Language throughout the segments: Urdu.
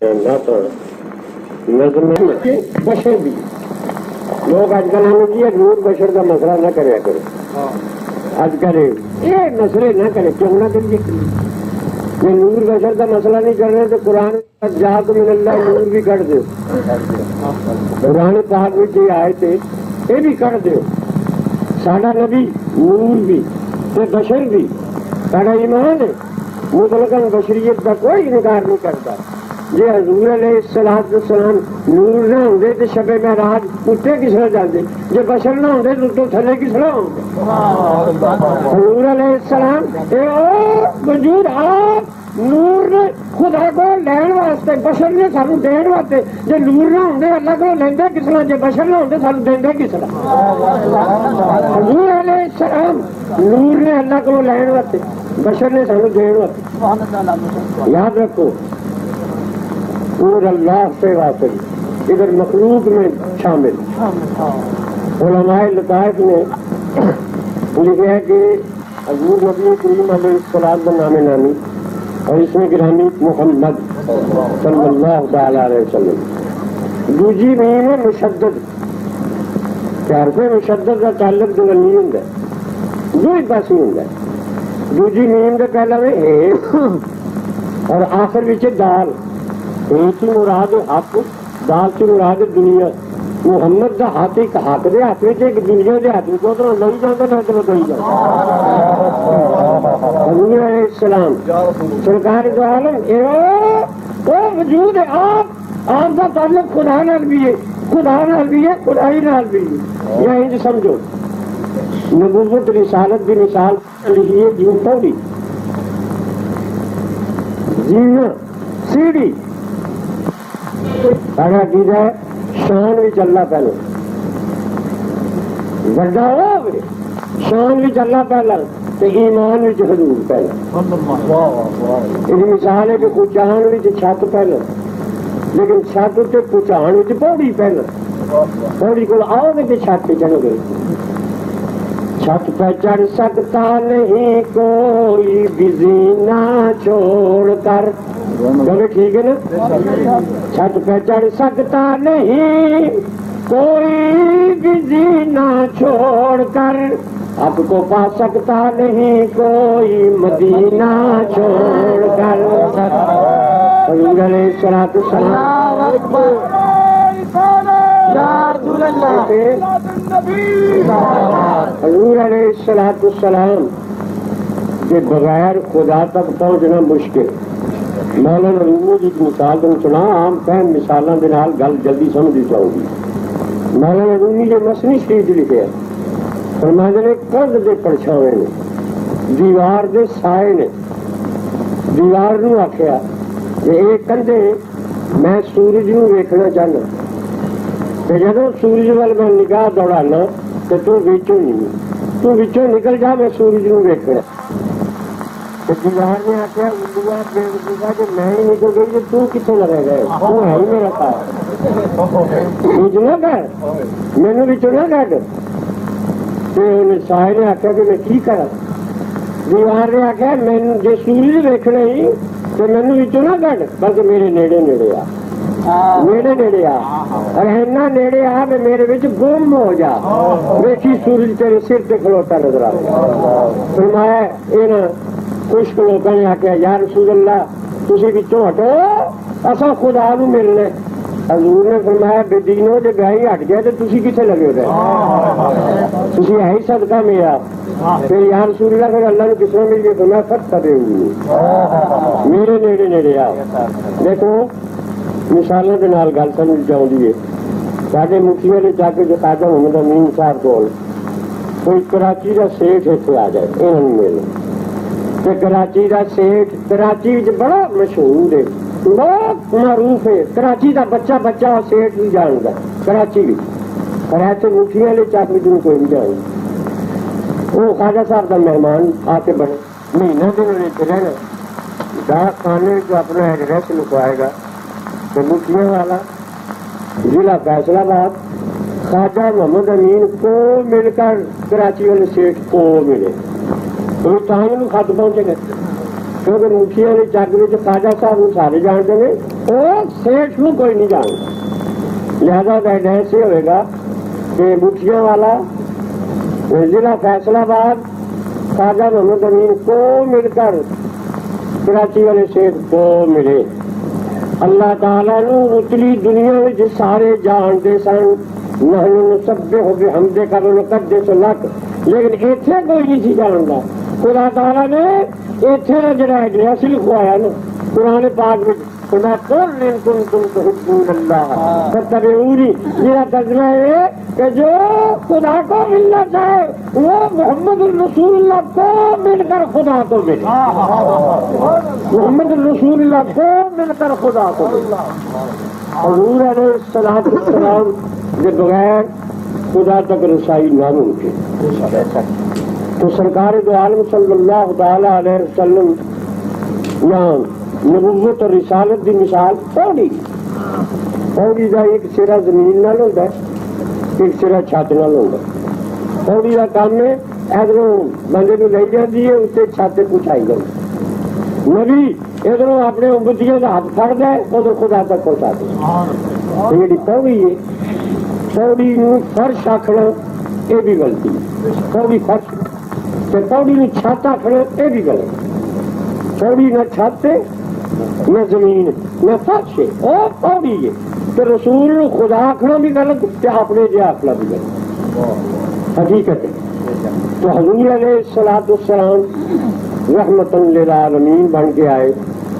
نہ تو نظم بشر بھی لوگ اج کل ہمیں جی نور بشر کا مسئلہ نہ کریا کرو اج کرے یہ مسئلے نہ کرے کیوں نہ کریے یہ نور بشر کا مسئلہ نہیں کر رہے تو قرآن جات من اللہ نور بھی کر دو قرآن پاک میں یہ آئے تھے یہ بھی کر دو ساڈا نبی نور بھی تے بشر بھی ساڈا ایمان ہے مطلقاً بشریت کا کوئی انکار نہیں کرتا جی حضور علیہ السلام نور نہ ہوندے تو شب معراج اتنے کس طرح جاندے جی بشر نہ ہوندے تو تھلے کس طرح ہوندے حضور علیہ السلام وجود آپ نور نے خدا کو لین واسطے بشر نے سانو دین واسطے جی نور نہ ہوندے اللہ کو لیندے کس طرح جی بشر نہ ہوندے سانو دیندے کس طرح حضور علیہ السلام نور نے اللہ کو لین واسطے بشر نے سانو دین واسطے یاد رکھو اور اللہ سے واصل ادھر مخلوق میں شامل علماء لطائف نے لکھا ہے کہ حضور نبی کریم علیہ السلام کا نام نامی اور اس میں گرامی محمد صلی اللہ تعالی علیہ وسلم دوجی میم ہے مشدد پیار سے مشدد کا تعلق جو نہیں ہوں دو ہی پاس ہی ہوں دوجی میم کا پہلا میں اور آخر بچے دال ایک ہی مراد حق دال سے مراد دنیا محمد کا ہاتھ ایک حق دے ہاتھ میں ایک دنیا کے ہاتھ میں تو لئی جاتا نہ تو لئی جاتا حضور علیہ السلام سرکار دو عالم وہ وجود ہے آپ کا تعلق خدا نال بھی ہے خدا نال بھی ہے خدائی نال بھی ہے یا انج سمجھو نبوت رسالت کی مثال لکھیے جیوں پوری جینا سیڑھی سارا عقیدہ ہے شان بھی چلنا پہلے بڑا ہو شان بھی چلنا پہلا تو ایمان بھی حضور پہلا یہ مثال ہے کہ پہچان بھی چھت پہلا لیکن چھت سے پہچان بھی پوڑی پہلا پوڑی کو آؤ گے چھت پہ چڑھ گئے چھت پہ چڑھ سکتا نہیں کوئی بھی زینہ چھوڑ کر ٹھیک ہے نا چھت پہ چڑھ سکتا نہیں کوئی بھی زینہ چھوڑ کر حق کو پا سکتا نہیں کوئی مدینہ چھوڑ کر حضور علیہ السلام حضور علیہ السلام کے بغیر خدا تک پہنچنا مشکل مولانا رومی کی مثال تم سنا عام فہم مثالوں کے نال گل جلدی سمجھی جاؤ گی مولانا رومی نے مسنی شریف لکھے فرماتے نے کنڈ کے پرچھاوے نے دیوار کے سائے نے دیوار نو آخیا کہ یہ کندھے میں سورج نو ویکھنا چاہنا تو جدو سورج وال میں نگاہ دوڑانا تو تچوں نہیں تو نکل جا میں سورج نو ویکھنا دیوار نے آخیا کہ میں ہی نکل گئی تو کتنے لگے گئے وہ ہے ہی میرا کار نہ کر مینو بھی نہ کٹ سائے نے آخیا کہ میں کی کرا دیوار نے آخیا جی سورج ویکھنا ہی تو مینو بھی نہ کٹ بلکہ میرے نیڑے نیڑے نیڑے نیڑے اور اینا نیڑے آ کہ میرے بچ گم ہو جا ویکھی سورج تیرے سر تے کھلوتا نظر آ فرمایا یہ خشک لوگوں نے آخیا یا رسول اللہ تھی بچوں ہٹو اصا خدا نو ملنا حضور نے فرمایا بے دینو جب گاہی ہٹ گیا تو تھی کتنے لگے ہو گئے تھی ہے ہی صدقہ میرا پھر یا رسول اللہ پھر اللہ نے کس طرح مل گیا تو میں فرق کر رہی میرے نیڑے نیڑے آ دیکھو مثالوں کے نال گل سمجھ چاہیے سارے مکھیوں نے جا کے جو خواجہ محمد امین صاحب کو کوئی کراچی کا سیٹ اتنے آ جائے یہاں مل کراچی کا سیٹ کراچی بڑا مشہور ہے بہت معروف ہے کراچی کا بچہ سیٹ بھی جانتا کراچی بھی پر ایسے مکھیاں والے چاکری تم کوئی نہیں جانتا وہ خواجہ صاحب کا مہمان آ کے بڑے مہینہ دن رہنا ڈاک خانے جو اپنا ایڈریس لکھوائے گا تو مکھیاں والا ضلع فیصلہ آباد خواجہ محمد امین کو مل کر کراچی والے سیٹ کو ملے خط پہنچے گئے کیونکہ مکھیا نے چک خواجہ صاحب سارے جانتے ہیں وہ سیٹھ کو کوئی نہیں جانتا. لہذا بیٹھ ایسے ہوئے گا کہ مٹھیاں والا ضلع فیصل آباد خواجہ محمد امین کو مل کر کراچی والے سیٹھ کو ملے. اللہ تعالیٰ نے اتلی دنیا میں سارے جانتے سن نحن نسبح بحمدک ونقدس لک، لیکن اتنے کوئی نہیں سی جانتا. خدا تعالیٰ نے اتنے جڑا ایڈریس لکھوایا نا قرآن پاک میں، خدا قل ان کنتم تحبون اللہ فاتبعونی، میرا ترجمہ ہے کہ جو خدا کو ملنا چاہے وہ محمد الرسول اللہ کو مل کر خدا کو ملے. محمد الرسول اللہ کو مل کر خدا کو ملے. حضور علیہ الصلوۃ والسلام کے بغیر خدا تک رسائی ناممکن. تو سرکار دو عالم صلی اللہ تعالی علیہ وسلم یہاں نبوت اور رسالت کی مثال پوڑی کا ایک سرا زمین نال ہوتا ہے، ایک سرا چھت نال ہوتا ہے. پوڑی کا کام ہے ادھروں بندے کو لے جاتی ہے، اسے چھت پہنچائی جاتی. نبی ادھروں اپنے امتیوں کا ہاتھ پھڑتا ہے، ادھر خدا تک پہنچاتے ہیں. جی پوڑی ہے، پوڑی فرش آخنا یہ بھی غلطی ہے. پوڑی فرش پوڑی نے چھت آخنا یہ بھی غلط. پوڑی نہ چھت نہ زمین نہ فرش ہے، وہ پوڑی ہے. تو رسول خدا آخنا بھی غلط، اپنے جی آخنا بھی غلط. حقیقت ہے. تو حضور علیہ الصلوۃ والسلام رحمت للعالمین بن کے آئے.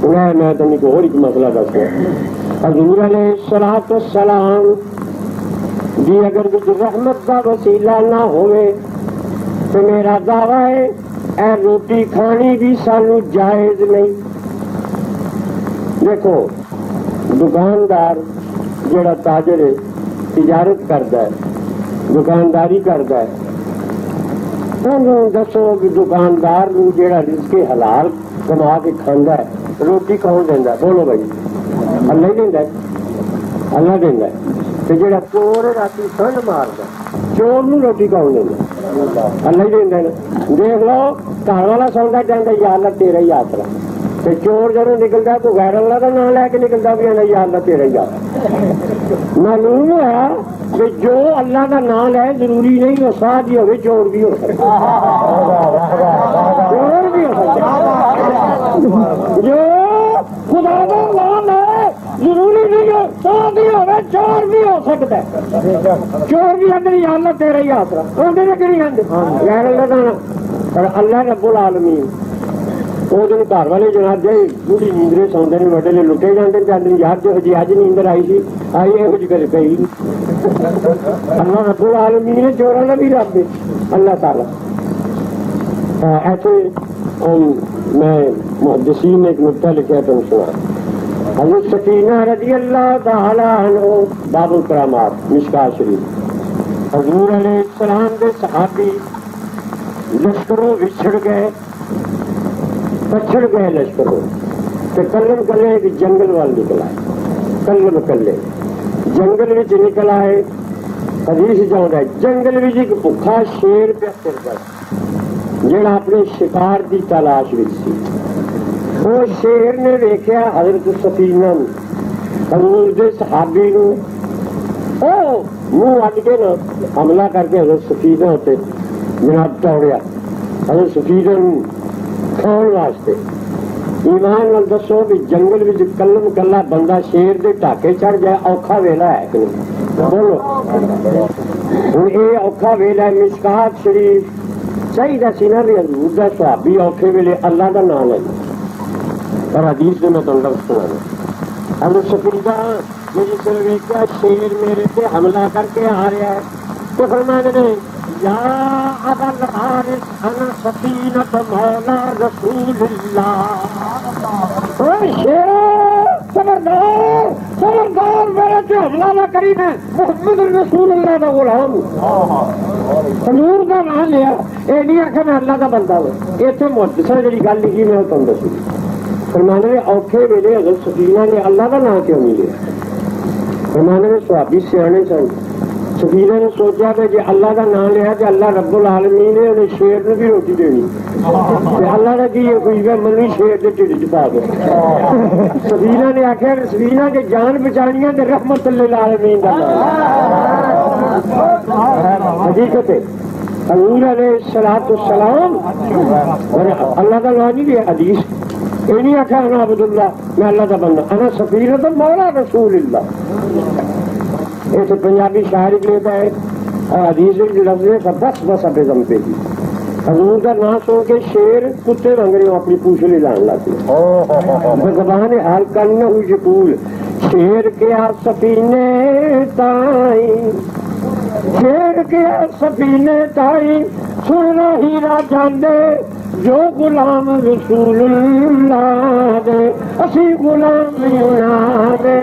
میں تمہیں کو اور ایک مسئلہ دسیا. حضور علیہ الصلوۃ والسلام جی اگر کچھ رحمت کا وسیلہ نہ ہوئے تو میرا دعویٰ ہے اے روٹی کھانی بھی سانو جائز نہیں. دیکھو دکاندار جڑا تاجر ہے، تجارت کرتا ہے، دکانداری کرتا ہے، انہوں دسو کہ دکاندار جڑا رزق حلال کما کے کھانا ہے روٹی کون دینا؟ بولو بھائی، اللہ ہی دینا ہے. اللہ دینا ہے. تو جڑا چور رات سنڈ مارتا چور نو روٹی کون دینا؟ اللہ ہی دینا ہے. دیکھ لو گھر والا سوندا چاہتا یا اللہ تیرا ہی آسرا، تو چور جب نکلتا تو غیر اللہ کا نام لے کے نکلتا بھی یا اللہ تیرا ہی آسرا. معلوم ہوا کہ جو اللہ کا نام لے ضروری نہیں وہ ساتھ ہی ہوئے چور بھی ہو سکتا، چور بھی ہو سکتا. جو خدا کا نام ہے ضروری نہیں ہو ساتھ ہی ہوئے چور بھی ہو سکتا ہے. چور بھی اندر یا اللہ تیرا ہی آسرا اندر کہ نہیں آتے غیر اللہ کا نام. اور اللہ رب العالمین وہ دن گھر والے جناب جی بوڑھی نیندرے سوندے نے وڈے نے لٹے جاتے چاہتے یار جو جی اج نیندر آئی سی آئی یہو جی کر پی. اللہ رب العالمین چوراں کا بھی رب ہے اللہ تعالیٰ. ایسے میں محدثین نے ایک نقطہ لکھا تم سنا. حضرت سکینہ رضی اللہ تعالیٰ عنہ باب الکرامات مشکات شریف. حضور علیہ السلام کے صحابی لشکروں بچھڑ گئے، پچھڑ گئے لشکروں. تو کلم کلے ایک جنگل وال نکلا ہے، کلم کلے جنگل میں نکل آئے. حدیث چاہتا ہے جنگل میں ایک بھوکا شیر پہ پھرتا جڑا اپنے شکار کی تلاش میں سی. وہ شیر نے دیکھا حضرت سفینہ حضور دے صحابی نو منہ اڈ کے نا حملہ کر کے حضرت سفینہ ہوتے جناب دوڑیا حضرت سفینہ کھان واسطے. ایمان نال دسو بھی جنگل میں کلم کلا بندہ شیر دے ٹاکے چڑھ جائے اوکھا ویلا ہے کہ نہیں؟ بولو ہوں یہ اوکھا ویلا ہے. مشکات شریف چاہیے سی نا بھی حضور دا صحابی اوکھے ویلے اللہ دا نام لے. اور حدیث میں تم لفظ سنا حضرت سفینہ مجھے سے ویکھیا شیر میرے پہ حملہ کر کے آ رہا ہے تو فرمایا نے یا ابا الحارث انا سفینہ مولا رسول اللہ. خبردار خبردار میرے سے حملہ نہ کری میں محمد رسول اللہ کا غلام حضور کا نام لیا. یہ نہیں آخر میں اللہ کا بندہ ہوں. اتنے محدثہ جی گل لکھی میں تم دسوں فرمانے میں اوکھے ویلے حضرت سفینہ نے اللہ کا نام کیوں نہیں لیا؟ فرمانے میں صحابی سیانے سن سفیرے نے سوچا کہ جی اللہ کا نام لیا تو اللہ رب العالمین نے انہیں شیر نے بھی روٹی دینی، اللہ نے کی خوش گیا منی شیر کے ٹھڈ چ پا دے۔ سفیرہ نے آخیا کہ سفیرہ کے جان بچانی ہے تو رحمت للعالمین کا حقیقت ہے۔ حضور علیہ السلام اللہ کا نام نہیں لیا، حدیث یہ نہیں آخیا انا عبد اللہ میں اللہ کا بندہ، انا سفیرۃ مولا رسول اللہ۔ ایسے پنجابی شاعری لیتا ہے حدیث لفظ ہے بس بس اب دم پہ جی، حضور کا نام سن کے شیر کتے رنگ رہے اپنی پوچھلی لان لاتے زبان حال کرنا ہوئی شکول شیر کیا سفینے تائیں، شیر کیا سفینے تائیں سننا ہیرا جاندے جو غلام رسول اللہ دے اسی غلام یونا دے۔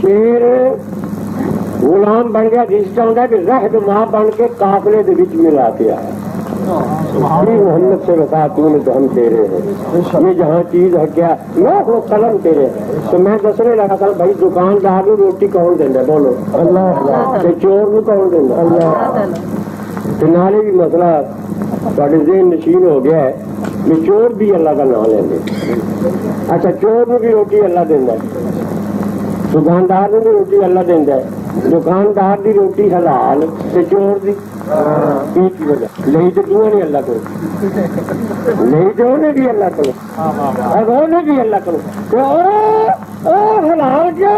شیر غلام بن گیا جس کا ہوتا ہے کہ رہنما بن کے قافلے دے وچ ملا کے آیا۔ محمد سے وفاتوں تو ہم تیرے ہیں، یہ جہاں چیز ہے کیا وہ قلم تیرے ہیں۔ تو میں دسنے لگا تھا بھائی دکاندار کو روٹی کون دینا، بولو اللہ، چور کو کون دینا اللہ۔ نالے بھی مسئلہ تھوڑے ذہن نشین ہو گیا ہے کہ چور بھی اللہ کا نام لیں گے۔ اچھا چور کو بھی روٹی اللہ دینا ہے، دکاندار کو بھی روٹی اللہ دینا ہے۔ دکاندار دی روٹی حلال تے چور دی کی وجہ نہیں تو کیوں نہیں اللہ کرو، نہیں تو انہیں بھی اللہ کرو، اب انہیں بھی اللہ کرو۔ حلال کیا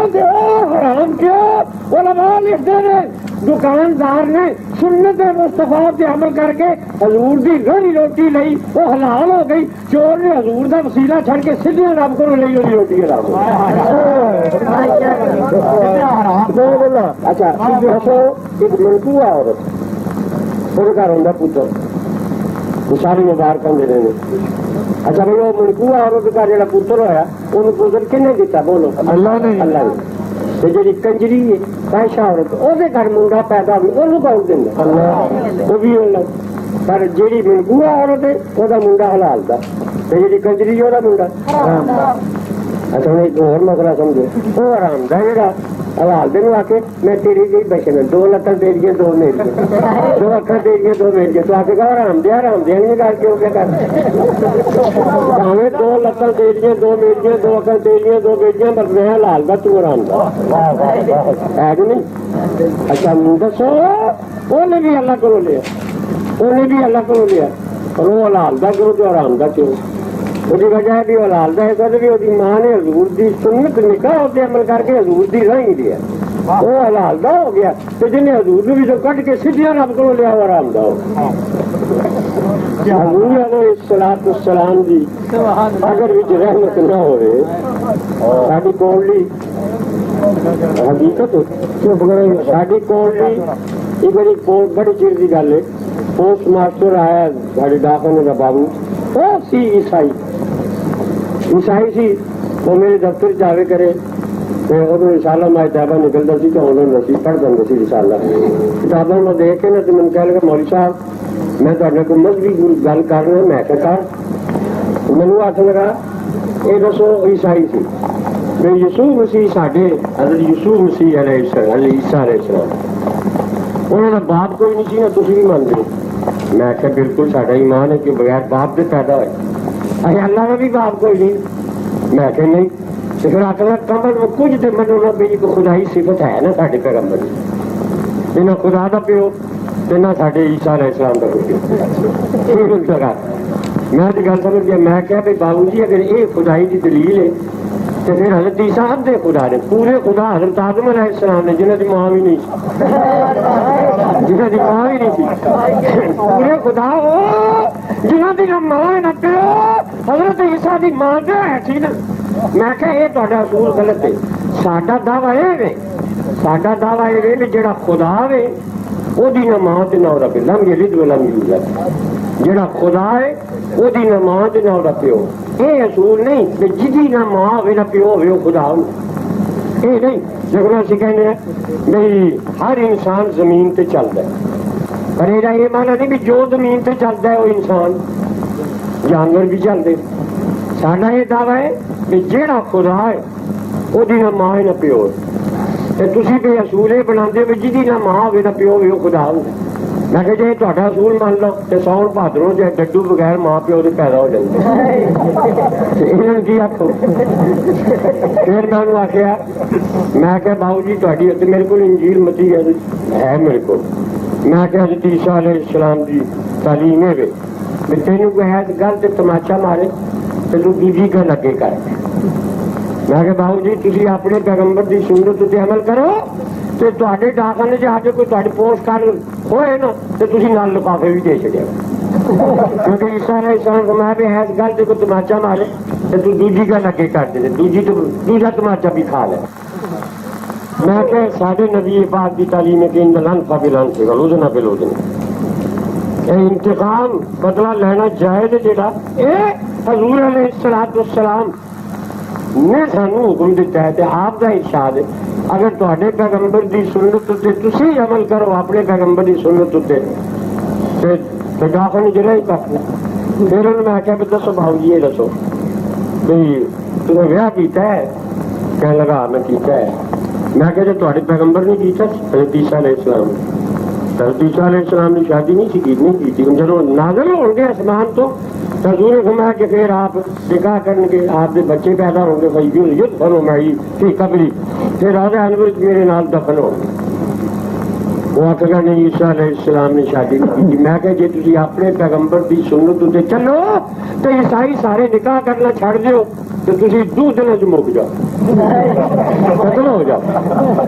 حرام کیا علماء لکھتے ہیں دکاندار نے سنت مصطفیٰ پہ عمل کر کے حضور دی گھری روٹی لئی وہ حلال ہو گئی، چور نے حضور دا وسیلہ چھڑ کے سیدھے رب کو لئی ہوئی روٹی حرام ہو گئی۔ اچھا ایک منقوع عورت وہ گھر ہوں پتر ساری مبارک دے رہے ہیں۔ اچھا بھائی وہ منقوع عورت کا جڑا پتر ہویا انہوں پتر کنے دیتا، بولو اللہ نے۔ اللہ نے جی کنجری ہے پیشہ عورت وہ گھر منڈا پیدا ہوئی انہوں کون دینا اللہ، وہ بھی اللہ۔ پر جیڑی منقوع عورت ہے وہ منڈا حلال دا تے جیڑی کنجری وہ منڈا حرام دا۔ اچھا ہوں ایک اور مسئلہ سمجھو، وہ حرام دا جڑا حلال دن آ کے میں تیری گئی بچن دو لتر دے دیے دو میری دو اکھر دے دیے دو میری تو آ کے کہا حرام دیا نہیں کر کے کیا کر ہمیں دو لتر دے دیے دو میری دو اکھر دے دیے دو بیٹیاں پر میں حلال دا تو حرام دا ہے کہ نہیں۔ اچھا دسو انہیں بھی اللہ کو لیا، انہیں بھی اللہ کو لیا اور وہ حلال دا کیوں تو حرام دا کیوں؟ وہ وجہ ہے بھی حلال دا ہے بھی وہ ماں نے حضور دی سنت نکاح ہوتے عمل کر کے حضور دی راہ دیا وہ حلال دا ہو گیا، تو جنہیں حضور بھی جو کٹ کے سیدھا رب کو لیا وہ حرام دا ہو۔ حضور علیہ السلام جی اگر وچ رحمت نہ ہوئے ساری کوڑلی حقیقت ساری کوڑلی یہ بڑی چیز کی گل ہے۔ پوسٹ ماسٹر آیا سارے ڈاکخانے کا بابو وہ سی عیسائی سی، وہ میرے دفتر جاوے کرے ادو رسالہ میں کتاباں نکلتا سی تو انہوں نے پڑھ دیں سی رسالہ کتابوں میں دیکھ کے نا تو میں کہہ لگا مولوی صاحب میں تے کو مذہبی گل کر رہا میں کہ کر مینو آخ لگا یہ دسو عیسائی سی میں یسوع مسیح ساڈے حضرت یسوع مسیح علیہ عیسیٰ علیہ السلام انہوں نے باپ کوئی نہیں سی نا تھی بھی مانتے ہو؟ میں کہ بالکل ساڈا ایمان ہے کہ بغیر باپ دے پیدا ہوئے، اچھا اللہ کا بھی باپ کوئی نہیں؟ میں کہ نہیں۔ تو پھر آخر کمل میں کچھ تو منو بھی خدائی صفت ہے نا سارے پیغمبر کی، نہ خدا کا پیو نہ سارے عیسیٰ علیہ السلام کا پیو۔ میں تو گل سمجھ گیا، میں کہا بھائی بابو جی اگر یہ خدائی کی دلیل ہے تو پھر حضرت عیسیٰ ادھے خدا نے، پورے خدا حضرت آدم علیہ السلام نے جنہیں کی ماں بھی نہیں سی، جنہیں کی ماں بھی نہیں سی، پورے خدا وہ جنہوں کی نہ ماں ہے نہ پیو، حضرت عیسیٰ کی ماں تو ہے سی نا۔ میں کہ یہ تہاڈا اصول غلط ہے، ساڈا دعویٰ یہ ہے، ساڈا دعویٰ یہ ہے جڑا خدا ہے وہ نہ ماں تے نہ وہ لم یلد ولم یولد، جڑا خدا ہے وہ نہ ماں تے نہ وہ پیو۔ یہ اصول نہیں کہ جی نہ ماں ہوئے نہ پیو ہوئے وہ خدا ہو، یہ نہیں۔ جب اسی کہنے ہیں بھائی ہر انسان زمین تے چلتا ہے، پر یہ مانا نہیں بھی جو زمین تے چلتا ہے وہ انسان، جانور بھی چلتے ਸਾਡਾ ਇਹ ਦਾਵਾ ਹੈ ਕਿ ਜਿਹੜਾ ਖੁਦਾ ਹੈ ਉਹਦੀ ਨਾ ਮਾਂ ਹੈ ਨਾ ਪਿਓ ਤੇ ਤੁਸੀਂ ਕੋਈ ਅਸੂਲ ਇਹ ਬਣਾਉਂਦੇ ਵੀ ਜਿਹਦੀ ਨਾ ਮਾਂ ਹੋਵੇ ਨਾ ਪਿਓ ਹੋਵੇ ਉਹ ਖੁਦਾ ਹੁੰਦਾ। ਮੈਂ ਕਿਹਾ ਜੇ ਤੁਹਾਡਾ ਅਸੂਲ ਮੰਨ ਲਓ ਤੇ ਸੌਣ ਭਾਦਰੋਂ ਜੇ ਡੱਡੂ ਬਗੈਰ ਮਾਂ ਪਿਓ ਦੇ ਪੈਦਾ ਹੋ ਜਾਂਦੇ ਇਹਨਾਂ ਨੂੰ ਕੀ ਆਖੋ। ਫਿਰ ਮੈਂ ਉਹਨੂੰ ਆਖਿਆ, ਮੈਂ ਕਿਹਾ ਬਾਊ ਜੀ ਤੁਹਾਡੀ ਤੇ ਮੇਰੇ ਕੋਲ ਇੰਜੀਲ ਮਤੀ ਹੈ ਮੇਰੇ ਕੋਲ। ਮੈਂ ਕਿਹਾ ਹਜ਼ਰਤ ਈਸਾ ਅਲੈਹਿਸਲਾਮ ਦੀ ਤਾਲੀਮ ਹੈ ਵੀ ਤੈਨੂੰ ਕੋਈ ਹੈ ਗੱਲ ਤੇ ਤਮਾਚਾ ਮਾਰੇ ਤੇ ਤੂੰ ਦੂਜੀ ਗੱਲ ਅੱਗੇ ਕਰ। ਮੈਂ ਕਿਹਾ ਬਾਊ ਜੀ ਤੁਸੀਂ ਆਪਣੇ ਪੈਗੰਬਰ ਦੀ ਸੁਨਨਤ ਉੱਤੇ ਅਮਲ ਕਰੋ ਤੇ ਤੁਹਾਡੇ ਡਾਕਖਾਨੇ 'ਚ ਆ ਕੇ ਕੋਈ ਤੁਹਾਡੀ ਪੋਸਟ ਕਾਰਡ ਹੋਏ ਨਾ ਤੇ ਤੁਸੀਂ ਨਾਲ ਲਿਫਾਫੇ ਵੀ ਦੇ ਛੱਡਿਆ ਕਿਉਂਕਿ ਈਸਾ ਅਲੈਹਿਸਲਾਮ ਫਰਮਾਇਆ ਵੀ ਹੈ ਗੱਲ ਤੇ ਕੋਈ ਤਮਾਚਾ ਮਾਰੇ ਤੇ ਤੂੰ ਦੂਜੀ ਗੱਲ ਅੱਗੇ ਕਰ ਦੇ, ਦੂਜਾ ਤਮਾਚਾ ਵੀ ਖਾ ਲੈ। میں کہ ساڑھے نبی پاک کی تعلیم ہے کہ ان الانفا بالانف غلوزنا بالوزن انتقام بدلہ لینا جائز ہے جڑا اے حضور علیہ السلام نے سانو حکم دیتا ہے تے آپ دا ارشاد ہے اگر تواڈے پیغمبر دی سنت تے تسی عمل کرو اپنے پیغمبر دی سنت تے تے داخل جڑا ہی کرنا۔ پھر انہوں نے آخیا بھی دسو بھاؤ جی یہ دسو بھی تمہیں ویاہ کیتا ہے؟ کہنے لگا میں کیتا ہے۔ میں کہ جب تھوڑے پیغمبر نے کیتا حضرت عیسیٰ علیہ السلام حضرت عیسیٰ علیہ السلام نے شادی نہیں کی تھی جب نازل ہوں گے آسمان تو حضور نے فرمایا کہ پھر آپ نکاح کرنے کے آپ کے بچے پیدا ہوں گے فیض بنو میں فی قبری پھر راجہ انور میرے نال دفن ہو وہ آخر گا نہیں عیسیٰ علیہ السلام نے شادی نہیں کی۔ میں کہ جی تھی اپنے پیغمبر کی سنت اتنے چلو تو عیسائی سارے نکاح کرنا چھڑ دیو تو تھی دو دنوں چ مک جاؤ ختم ہو جاؤ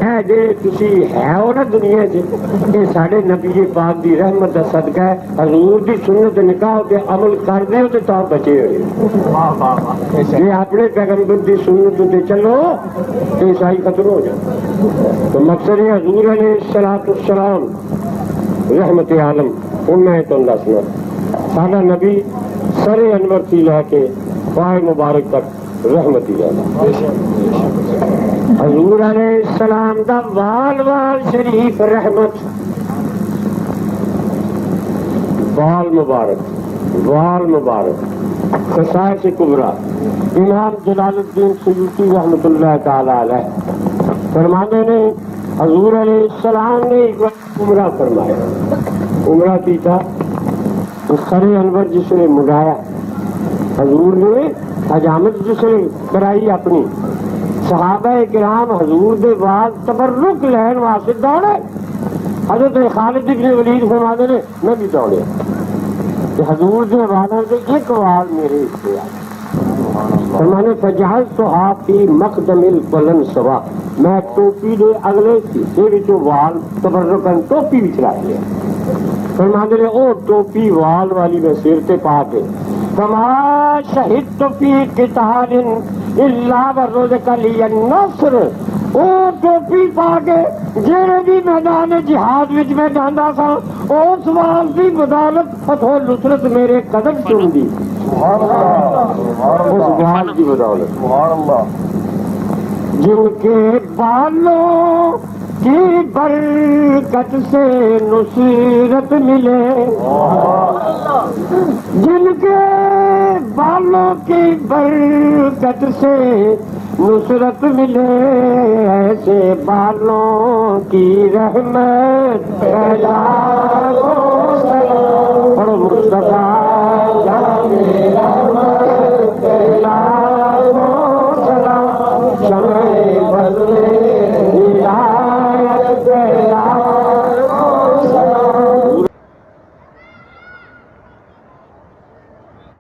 ہے جی تھی ہے وہ نا دنیا یہ سارے نبی پاک دی رحمت کا صدقہ ہے حضور دی سنت نکاح کے عمل کر دے تو تا بچے ہوئے جی اپنے پیغمبر دی سنت تے چلو تو عیسائی ختم ہو جاؤ۔ تو مقصد ہے حضور علیہ السلام رحمت عالم ان میں تو دسنا سارا نبی سر انور تھی لے کے پائے مبارک تک رحمت حضور علیہ السلام دا وال وال شریف رحمت وال مبارک خصائص کبریٰ امام جلال الدین سیوطی رحمت اللہ تعالی علیہ فرمانے نے حضور علیہ السلام نے ایک وقت عمرہ فرمایا۔ عمرہ کی تھا سر انور جس نے مڑایا حضور نے حجامت جس نے کرائی اپنی صحابہ کرام حضور دے بعد تبرک لین واسطے دوڑے۔ حضرت خالد بن ولید فرماتے نے میں بھی دوڑے کہ حضور دے والوں سے ایک وال میرے سے فرمانے فجعلتها فی مقدم القلم سوا میں ٹوپی دے اگلے حصے وچوں وال تبرکن ٹوپی وچ رکھ لیا۔ فرماتے نے او ٹوپی وال والی میں سر تے پا کے فما شہدت فی قتال الا ورزق لی النصر او ٹوپی پا کے جڑے بھی میدان جہاد وچ میں جاندا سا اس وال دی بدولت فتح نصرت میرے قدم چوم دی اس وال کی بدولت جن کے بالوں کی برکت سے نصرت ملے جن کے بالوں کی برکت سے نصرت ملے ایسے بالوں کی رحمت پھیلا دو پڑھو مصطفیٰ